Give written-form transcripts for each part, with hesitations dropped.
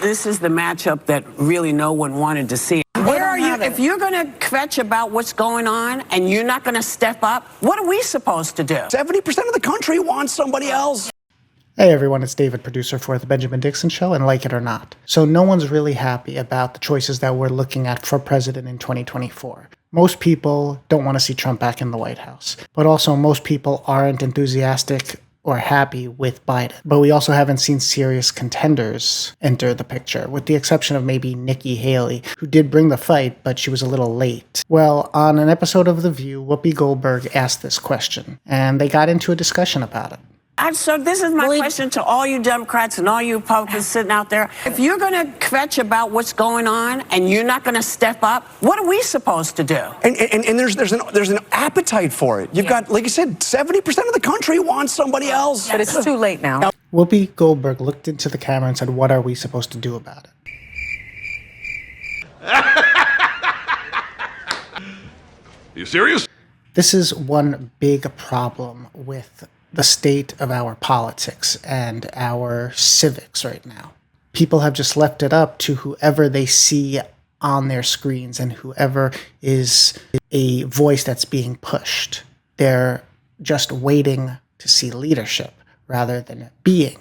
This is the matchup that really no one wanted to see. Where are you? If you're going to kvetch about what's going on and you're not going to step up, what are we supposed to do? 70% of the country wants somebody else. Hey everyone, it's David, producer for The Benjamin Dixon Show, and like it or not. So no one's really happy about the choices that we're looking at for president in 2024. Most people don't want to see Trump back in the White House, but also most people aren't enthusiastic or happy with Biden. But we also haven't seen serious contenders enter the picture, with the exception of maybe Nikki Haley, who did bring the fight, but she was a little late. Well, on an episode of The View, Whoopi Goldberg asked this question, and they got into a discussion about it. So this is my question to all you Democrats and all you Republicans sitting out there. If you're going to kvetch about what's going on and you're not going to step up, what are we supposed to do? And there's an appetite for it. You've got, like you said, 70% of the country wants somebody else. But it's too late now. Whoopi Goldberg looked into the camera and said, "What are we supposed to do about it?" Are you serious? This is one big problem with the state of our politics and our civics right now. People have just left it up to whoever they see on their screens and whoever is a voice that's being pushed. They're just waiting to see leadership rather than being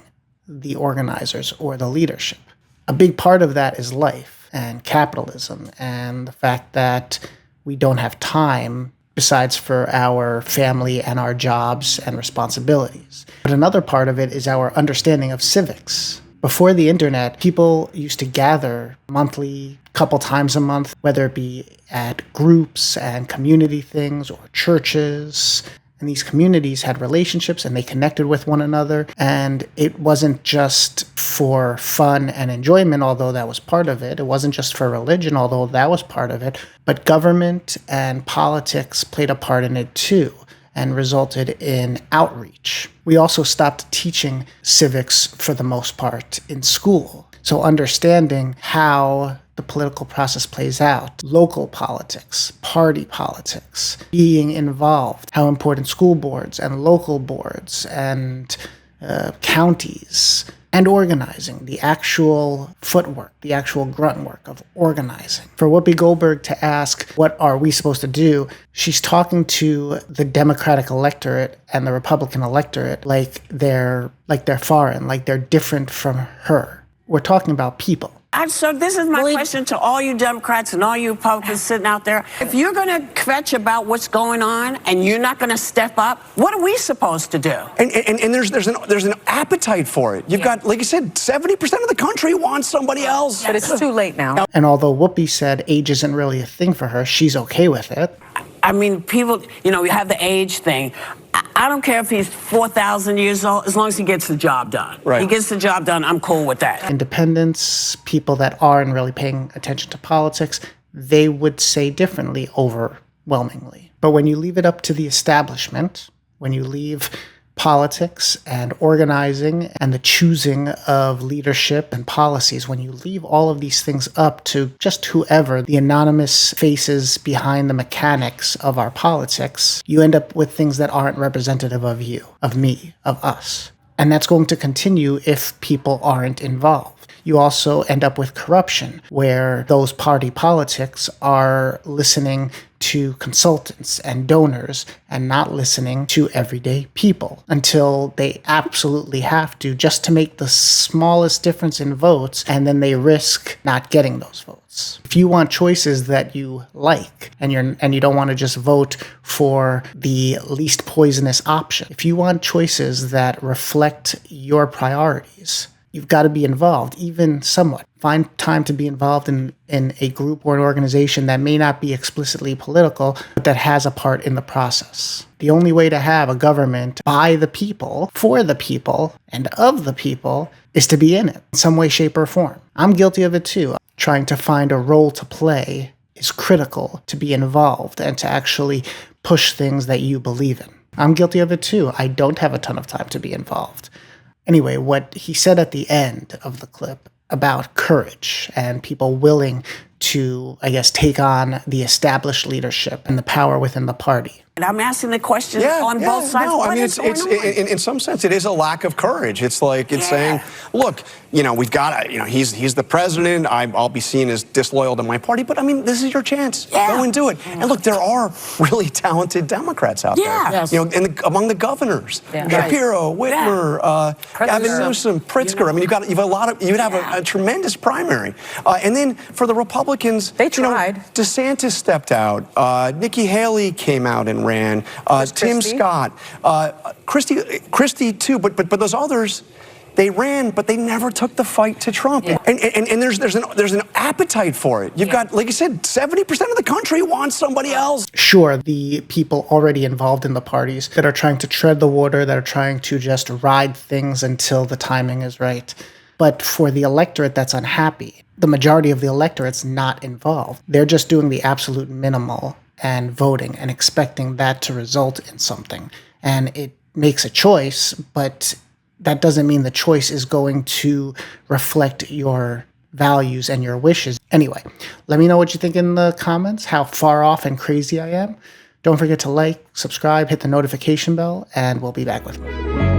the organizers or the leadership. A big part of that is life and capitalism and the fact that we don't have time besides for our family and our jobs and responsibilities. But another part of it is our understanding of civics. Before the internet, people used to gather monthly, couple times a month, whether it be at groups and community things or churches. And these communities had relationships and they connected with one another. And it wasn't just for fun and enjoyment, although that was part of it. It wasn't just for religion, although that was part of it. But government and politics played a part in it too and resulted in outreach. We also stopped teaching civics for the most part in school. So understanding how the political process plays out, local politics, party politics, being involved, how important school boards and local boards and counties, and organizing, the actual footwork, the actual grunt work of organizing. For Whoopi Goldberg to ask, what are we supposed to do? She's talking to the Democratic electorate and the Republican electorate like they're foreign, like they're different from her. We're talking about people. So this is my question to all you Democrats and all you Republicans sitting out there. If you're going to kvetch about what's going on and you're not going to step up, what are we supposed to do? And there's an appetite for it. You've got, like you said, 70% of the country wants somebody else. But it's too late now. And although Whoopi said age isn't really a thing for her, she's okay with it. I mean, people, we have the age thing. I don't care if he's 4,000 years old, as long as he gets the job done. Right. He gets the job done, I'm cool with that. Independents, people that aren't really paying attention to politics, they would say differently overwhelmingly. But when you leave it up to the establishment, when you leave politics and organizing and the choosing of leadership and policies, when you leave all of these things up to just whoever, the anonymous faces behind the mechanics of our politics, you end up with things that aren't representative of you, of me, of us. And that's going to continue if people aren't involved. You also end up with corruption, where those party politics are listening to consultants and donors and not listening to everyday people until they absolutely have to, just to make the smallest difference in votes, and then they risk not getting those votes. If you want choices that you like and you don't want to just vote for the least poisonous option, if you want choices that reflect your priorities, you've got to be involved, even somewhat. Find time to be involved in a group or an organization that may not be explicitly political, but that has a part in the process. The only way to have a government by the people, for the people, and of the people is to be in it in some way, shape, or form. I'm guilty of it too. Trying to find a role to play is critical to be involved and to actually push things that you believe in. I'm guilty of it too. I don't have a ton of time to be involved. Anyway, what he said at the end of the clip about courage and people willing to, take on the established leadership and the power within the party. And I'm asking the question on both sides. No, What I mean, is going on? in some sense, it is a lack of courage. It's like it's saying, look, we've got to, he's the president. I'll be seen as disloyal to my party, but I mean, this is your chance. Go and do it. And look, there are really talented Democrats out there. Yes. Among the governors, Shapiro, Whitmer, Gavin Newsom, Pritzker. I mean, you'd have a tremendous primary. And then for the Republicans, they tried. DeSantis stepped out. Nikki Haley came out and ran. Tim Scott, Christie too. But those others, they ran, but they never took the fight to Trump. And there's an appetite for it. You've got, like you said, 70% of the country wants somebody else. Sure, the people already involved in the parties that are trying to tread the water, that are trying to just ride things until the timing is right. But for the electorate that's unhappy, the majority of the electorate's not involved. They're just doing the absolute minimal and voting and expecting that to result in something. And it makes a choice, but that doesn't mean the choice is going to reflect your values and your wishes. Anyway, let me know what you think in the comments, how far off and crazy I am. Don't forget to like, subscribe, hit the notification bell, and we'll be back with more.